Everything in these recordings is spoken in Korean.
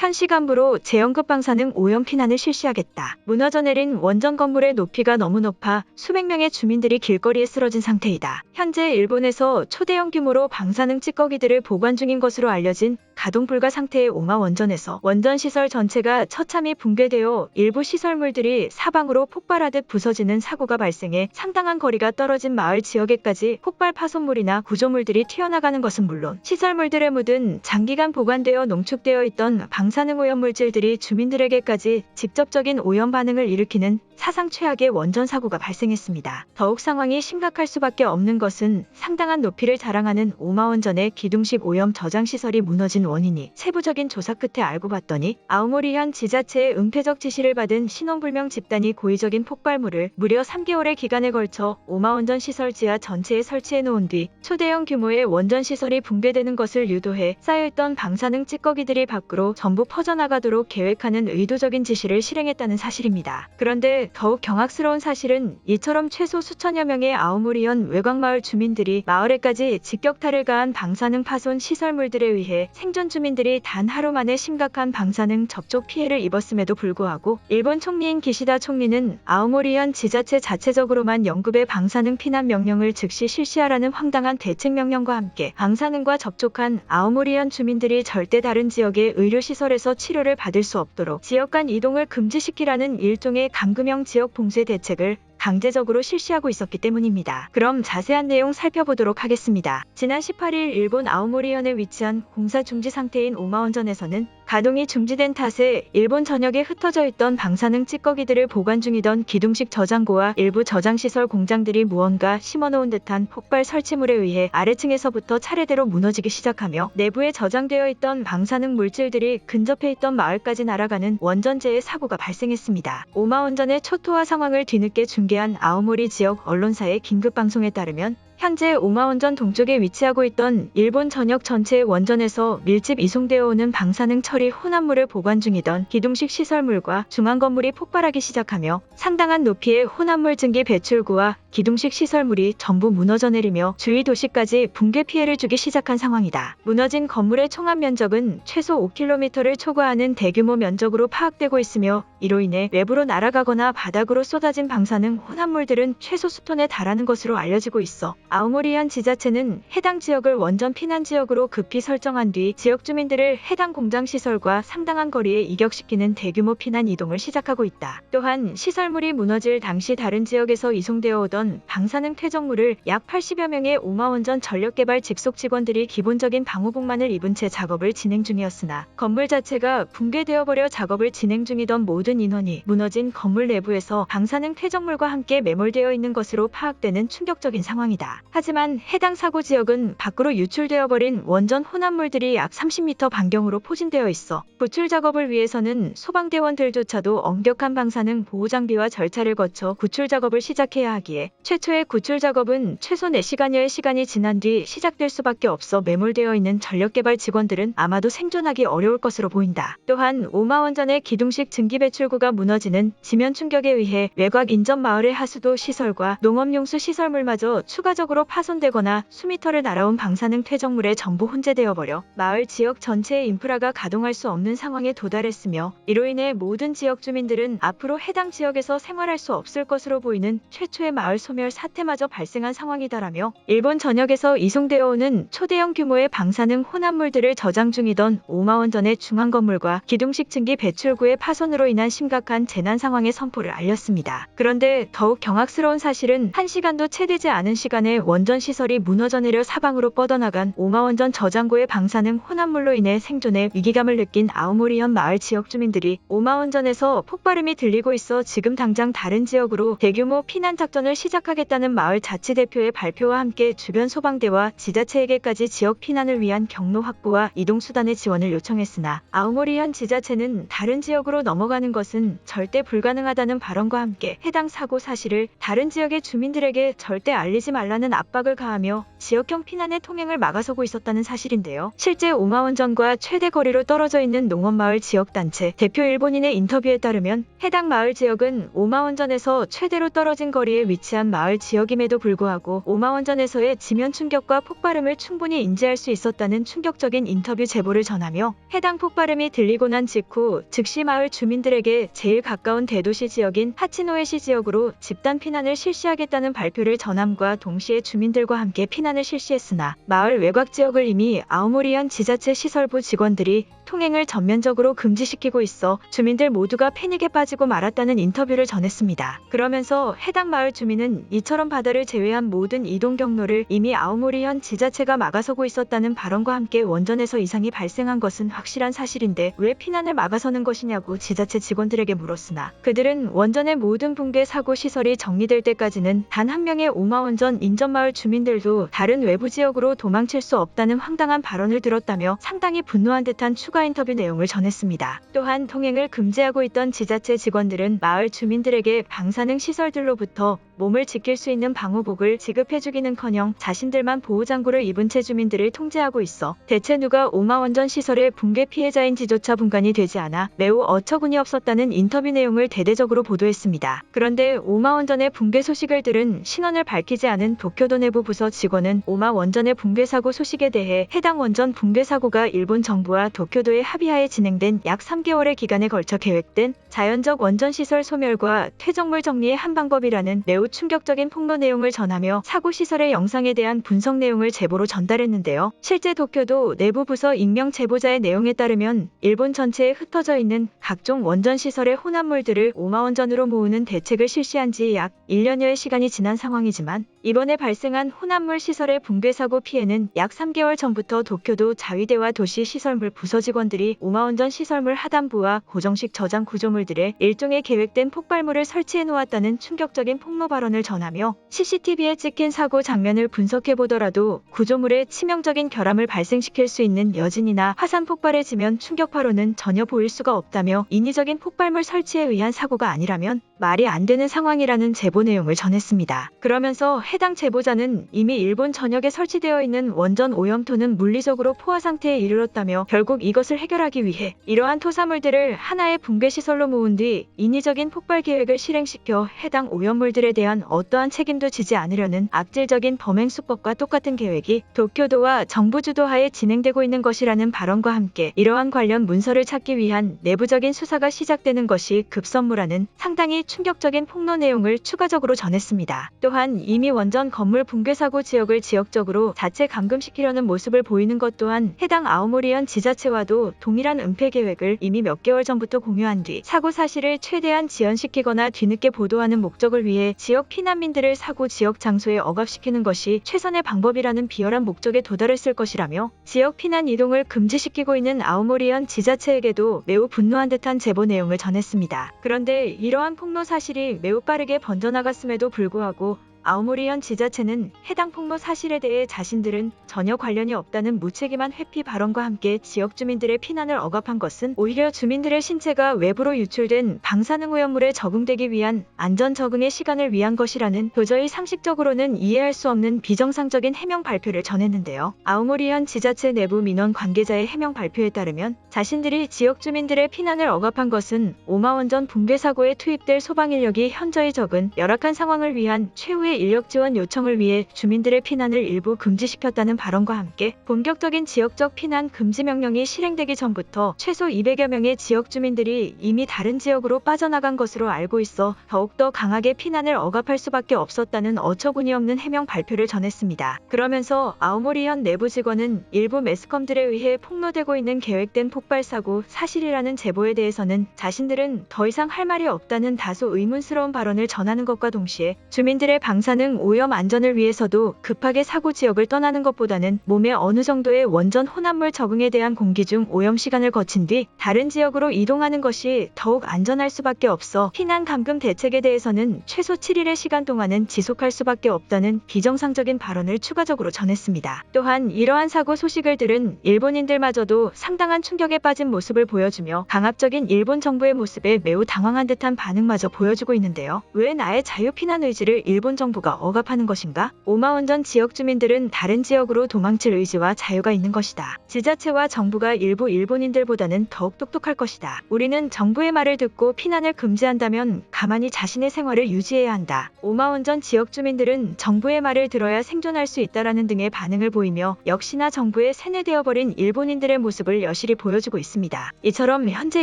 현 시간부로 재연급 방사능 오염 피난을 실시하겠다. 무너져 내린 원전 건물의 높이가 너무 높아 수백 명의 주민들이 길거리에 쓰러진 상태이다. 현재 일본에서 초대형 규모로 방사능 찌꺼기들을 보관 중인 것으로 알려진 가동 불가 상태의 오마 원전에서 원전 시설 전체가 처참히 붕괴되어 일부 시설물들이 사방으로 폭발하듯 부서지는 사고가 발생해 상당한 거리가 떨어진 마을 지역에까지 폭발 파손물이나 구조물들이 튀어나가는 것은 물론 시설물들에 묻은 장기간 보관되어 농축되어 있던 방사능 오염 물질들이 주민들에게까지 직접적인 오염 반응을 일으키는 사상 최악의 원전 사고가 발생했습니다. 더욱 상황이 심각할 수밖에 없는 것은 상당한 높이를 자랑하는 오마 원전의 기둥식 오염 저장 시설이 무너진 원인이 세부적인 조사 끝에 알고 봤더니 아오모리현 지자체의 은폐적 지시를 받은 신원불명 집단이 고의적인 폭발물을 무려 3개월의 기간에 걸쳐 오마 원전 시설 지하 전체에 설치해 놓은 뒤 초대형 규모의 원전 시설이 붕괴되는 것을 유도해 쌓여있던 방사능 찌꺼기들이 밖으로 전부 퍼져나가도록 계획하는 의도적인 지시를 실행했다는 사실입니다. 그런데 더욱 경악스러운 사실은 이처럼 최소 수천여 명의 아오모리현 외곽마을 주민들이 마을에까지 직격탄을 가한 방사능 파손 시설물들에 의해 생존 주민들이 단 하루 만에 심각한 방사능 접촉 피해를 입었음에도 불구하고 일본 총리인 기시다 총리는 아오모리현 지자체 자체적으로만 영급의 방사능 피난 명령을 즉시 실시하라는 황당한 대책 명령과 함께 방사능과 접촉한 아오모리현 주민들이 절대 다른 지역의 의료시설에서 치료를 받을 수 없도록 지역 간 이동을 금지시키라는 일종의 감금형 지역 봉쇄 대책을 강제적으로 실시하고 있었기 때문입니다. 그럼 자세한 내용 살펴보도록 하겠습니다. 지난 18일 일본 아오모리현에 위치한 공사 중지 상태인 오마 원전에서는 가동이 중지된 탓에 일본 전역에 흩어져 있던 방사능 찌꺼기들을 보관 중이던 기둥식 저장고와 일부 저장시설 공장들이 무언가 심어놓은 듯한 폭발 설치물에 의해 아래층에서부터 차례대로 무너지기 시작하며 내부에 저장되어 있던 방사능 물질들이 근접해 있던 마을까지 날아가는 원전재해 사고가 발생했습니다. 오마 원전의 초토화 상황을 뒤늦게 중계한 아오모리 지역 언론사의 긴급방송에 따르면 현재 오마 원전 동쪽에 위치하고 있던 일본 전역 전체의 원전에서 밀집 이송되어 오는 방사능 처리 혼합물을 보관 중이던 기둥식 시설물과 중앙 건물이 폭발하기 시작하며 상당한 높이의 혼합물 증기 배출구와 기둥식 시설물이 전부 무너져 내리며 주위 도시까지 붕괴 피해를 주기 시작한 상황이다. 무너진 건물의 총합 면적은 최소 5km를 초과하는 대규모 면적으로 파악되고 있으며 이로 인해 외부로 날아가거나 바닥으로 쏟아진 방사능 혼합물들은 최소 수톤에 달하는 것으로 알려지고 있어 아오모리현 지자체는 해당 지역을 원전 피난 지역으로 급히 설정한 뒤 지역 주민들을 해당 공장 시설과 상당한 거리에 이격시키는 대규모 피난 이동을 시작하고 있다. 또한 시설물이 무너질 당시 다른 지역에서 이송되어 오던 방사능 퇴적물을 약 80여 명의 오마 원전 전력개발 직속 직원들이 기본적인 방호복만을 입은 채 작업을 진행 중이었으나 건물 자체가 붕괴되어 버려 작업을 진행 중이던 모든 인원이 무너진 건물 내부에서 방사능 퇴적물과 함께 매몰되어 있는 것으로 파악되는 충격적인 상황이다. 하지만 해당 사고 지역은 밖으로 유출되어 버린 원전 혼합물들이 약 30m 반경으로 포진되어 있어 구출 작업을 위해서는 소방대원들조차도 엄격한 방사능 보호 장비와 절차를 거쳐 구출 작업을 시작해야 하기에 최초의 구출 작업은 최소 4시간여의 시간이 지난 뒤 시작될 수밖에 없어 매몰되어 있는 전력개발 직원들은 아마도 생존하기 어려울 것으로 보인다. 또한 오마 원전의 기둥식 증기 배출구가 무너지는 지면 충격에 의해 외곽 인접 마을의 하수도 시설과 농업용수 시설물마저 추가적으로 파손되거나 수미터를 날아온 방사능 퇴적물에 전부 혼재되어 버려 마을 지역 전체의 인프라가 가동할 수 없는 상황에 도달했으며 이로 인해 모든 지역 주민들은 앞으로 해당 지역에서 생활할 수 없을 것으로 보이는 최초의 마을 소멸 사태마저 발생한 상황이다라며 일본 전역에서 이송되어 오는 초대형 규모의 방사능 혼합물들을 저장 중이던 오마 원전의 중앙 건물과 기둥식 증기 배출구의 파손으로 인한 심각한 재난 상황의 선포를 알렸습니다. 그런데 더욱 경악스러운 사실은 1시간도 채 되지 않은 시간에 원전 시설이 무너져 내려 사방으로 뻗어나간 오마 원전 저장고의 방사능 혼합물로 인해 생존에 위기감을 느낀 아오모리현 마을 지역 주민들이 오마 원전에서 폭발음이 들리고 있어 지금 당장 다른 지역으로 대규모 피난 작전을 시작하겠다는 마을 자치대표의 발표와 함께 주변 소방대와 지자체에게까지 지역 피난을 위한 경로 확보와 이동수단의 지원을 요청했으나 아오모리현 지자체는 다른 지역으로 넘어가는 것은 절대 불가능하다는 발언과 함께 해당 사고 사실을 다른 지역의 주민들에게 절대 알리지 말라는 대한 압박을 가하며 지역형 피난의 통행을 막아서고 있었다는 사실인데요. 실제 오마원전과 최대 거리로 떨어져 있는 농업마을 지역단체 대표 일본인의 인터뷰에 따르면 해당 마을 지역은 오마원전에서 최대로 떨어진 거리에 위치한 마을 지역임에도 불구하고 오마원전에서의 지면 충격과 폭발음을 충분히 인지할 수 있었다는 충격적인 인터뷰 제보를 전하며 해당 폭발음이 들리고 난 직후 즉시 마을 주민들에게 제일 가까운 대도시 지역인 하치노에시 지역으로 집단 피난을 실시하겠다는 발표를 전함과 동시에 주민들과 함께 피난을 실시했으나 마을 외곽 지역을 이미 아오모리현 지자체 시설부 직원들이 통행을 전면적으로 금지시키고 있어 주민들 모두가 패닉에 빠지고 말았다는 인터뷰를 전했습니다. 그러면서 해당 마을 주민은 이처럼 바다를 제외한 모든 이동 경로를 이미 아오모리현 지자체가 막아서고 있었다는 발언과 함께 원전에서 이상이 발생한 것은 확실한 사실인데 왜 피난을 막아서는 것이냐고 지자체 직원들에게 물었으나 그들은 원전의 모든 붕괴 사고 시설이 정리될 때까지는 단 한 명의 오마원전 인접마을 주민들도 다른 외부 지역으로 도망칠 수 없다는 황당한 발언을 들었다며 상당히 분노한 듯한 추가 인터뷰 내용을 전했습니다. 또한 통행을 금지하고 있던 지자체 직원들은 마을 주민들에게 방사능 시설들로부터 몸을 지킬 수 있는 방호복을 지급해주기는커녕 자신들만 보호장구를 입은 채 주민들을 통제하고 있어 대체 누가 오마원전 시설의 붕괴 피해자인지조차 분간이 되지 않아 매우 어처구니 없었다는 인터뷰 내용을 대대적으로 보도했습니다. 그런데 오마원전의 붕괴 소식을 들은 신원을 밝히지 않은 도쿄도 내부 부서 직원은 오마원전의 붕괴 사고 소식에 대해 해당 원전 붕괴 사고가 일본 정부와 도쿄도의 합의하에 진행된 약 3개월의 기간에 걸쳐 계획된 자연적 원전 시설 소멸과 퇴적물 정리의 한 방법이라는 매우 충격적인 폭로 내용을 전하며 사고 시설의 영상에 대한 분석 내용을 제보로 전달했는데요. 실제 도쿄도 내부 부서 익명 제보자의 내용에 따르면 일본 전체에 흩어져 있는 각종 원전 시설의 혼합물들을 오마원전으로 모으는 대책을 실시한 지 약 1년여의 시간이 지난 상황이지만 이번에 발생한 혼합물 시설의 붕괴 사고 피해는 약 3개월 전부터 도쿄도 자위대와 도시 시설물 부서 직원들이 오마원전 시설물 하단부와 고정식 저장 구조물들에 일종의 계획된 폭발물을 설치해 놓았다는 충격적인 폭로 발언을 전하며 CCTV에 찍힌 사고 장면을 분석해 보더라도 구조물에 치명적인 결함을 발생시킬 수 있는 여진이나 화산 폭발의 지면 충격파로는 전혀 보일 수가 없다며 인위적인 폭발물 설치에 의한 사고가 아니라면 말이 안 되는 상황이라는 제보 내용을 전했습니다. 그러면서 해당 제보자는 이미 일본 전역에 설치되어 있는 원전 오염토는 물리적으로 포화 상태에 이르렀다며 결국 이것을 해결하기 위해 이러한 토사물들을 하나의 붕괴 시설로 모은 뒤 인위적인 폭발 계획을 실행시켜 해당 오염물들에 대한 어떠한 책임도 지지 않으려는 악질적인 범행 수법과 똑같은 계획이 도쿄도와 정부 주도하에 진행되고 있는 것이라는 발언과 함께 이러한 관련 문서를 찾기 위한 내부적인 수사가 시작되는 것이 급선무라는 상당히 충격적인 폭로 내용을 추가적으로 전했습니다. 또한 이미 원전 건물 붕괴 사고 지역을 지역적으로 자체 감금시키려는 모습을 보이는 것 또한 해당 아오모리현 지자체와도 동일한 은폐 계획을 이미 몇 개월 전부터 공유한 뒤 사고 사실을 최대한 지연시키거나 뒤늦게 보도하는 목적을 위해 지역 피난민들을 사고 지역 장소에 억압시키는 것이 최선의 방법이라는 비열한 목적에 도달했을 것이라며 지역 피난 이동을 금지시키고 있는 아오모리현 지자체에게도 매우 분노한 듯한 제보 내용을 전했습니다. 그런데 이러한 폭로 사실이 매우 빠르게 번져나갔음에도 불구하고 아오모리현 지자체는 해당 폭로 사실에 대해 자신들은 전혀 관련이 없다는 무책임한 회피 발언과 함께 지역 주민들의 피난을 억압한 것은 오히려 주민들의 신체가 외부로 유출된 방사능 오염물에 적응되기 위한 안전 적응의 시간을 위한 것이라는 도저히 상식적으로는 이해할 수 없는 비정상적인 해명 발표를 전했는데요. 아오모리현 지자체 내부 민원 관계자의 해명 발표에 따르면 자신들이 지역 주민들의 피난을 억압한 것은 오마원전 붕괴 사고에 투입될 소방 인력이 현저히 적은 열악한 상황을 위한 최후의 인력 지원 요청을 위해 주민들의 피난을 일부 금지시켰다는 발언과 함께 본격적인 지역적 피난 금지 명령이 실행되기 전부터 최소 200여 명의 지역 주민들이 이미 다른 지역으로 빠져나간 것으로 알고 있어 더욱더 강하게 피난을 억압할 수밖에 없었다는 어처구니 없는 해명 발표를 전했습니다. 그러면서 아오모리현 내부 직원은 일부 매스컴들에 의해 폭로되고 있는 계획된 폭발 사고 사실이라는 제보에 대해서는 자신들은 더 이상 할 말이 없다는 다소 의문스러운 발언을 전하는 것과 동시에 주민들의 방사능 오염 안전을 위해서도 급하게 사고 지역을 떠나는 것보다는 몸에 어느 정도의 원전 혼합물 적응에 대한 공기 중 오염 시간을 거친 뒤 다른 지역으로 이동하는 것이 더욱 안전할 수밖에 없어 피난 감금 대책에 대해서는 최소 7일의 시간 동안은 지속할 수밖에 없다는 비정상적인 발언을 추가적으로 전했습니다. 또한 이러한 사고 소식을 들은 일본인들마저도 상당한 충격에 빠진 모습을 보여주며 강압적인 일본 정부의 모습에 매우 당황한 듯한 반응마저 보여주고 있는데요. 왜 나의 자유 피난 의지를 일본 정부 정부가 억압하는 것인가? 오마원전 지역 주민들은 다른 지역으로 도망칠 의지와 자유가 있는 것이다. 지자체와 정부가 일부 일본인들보다는 더욱 똑똑할 것이다. 우리는 정부의 말을 듣고 피난을 금지한다면 가만히 자신의 생활을 유지해야 한다. 오마원전 지역 주민들은 정부의 말을 들어야 생존할 수 있다라는 등의 반응을 보이며 역시나 정부에 세뇌되어버린 일본인들의 모습을 여실히 보여주고 있습니다. 이처럼 현재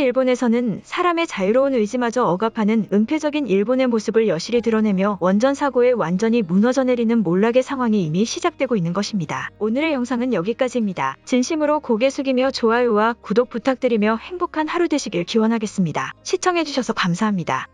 일본에서는 사람의 자유로운 의지마저 억압하는 은폐적인 일본의 모습을 여실히 드러내며 원전 사고에 완전히 무너져 내리는 몰락의 상황이 이미 시작되고 있는 것입니다. 오늘의 영상은 여기까지입니다. 진심으로 고개 숙이며 좋아요와 구독 부탁드리며 행복한 하루 되시길 기원하겠습니다. 시청해주셔서 감사합니다.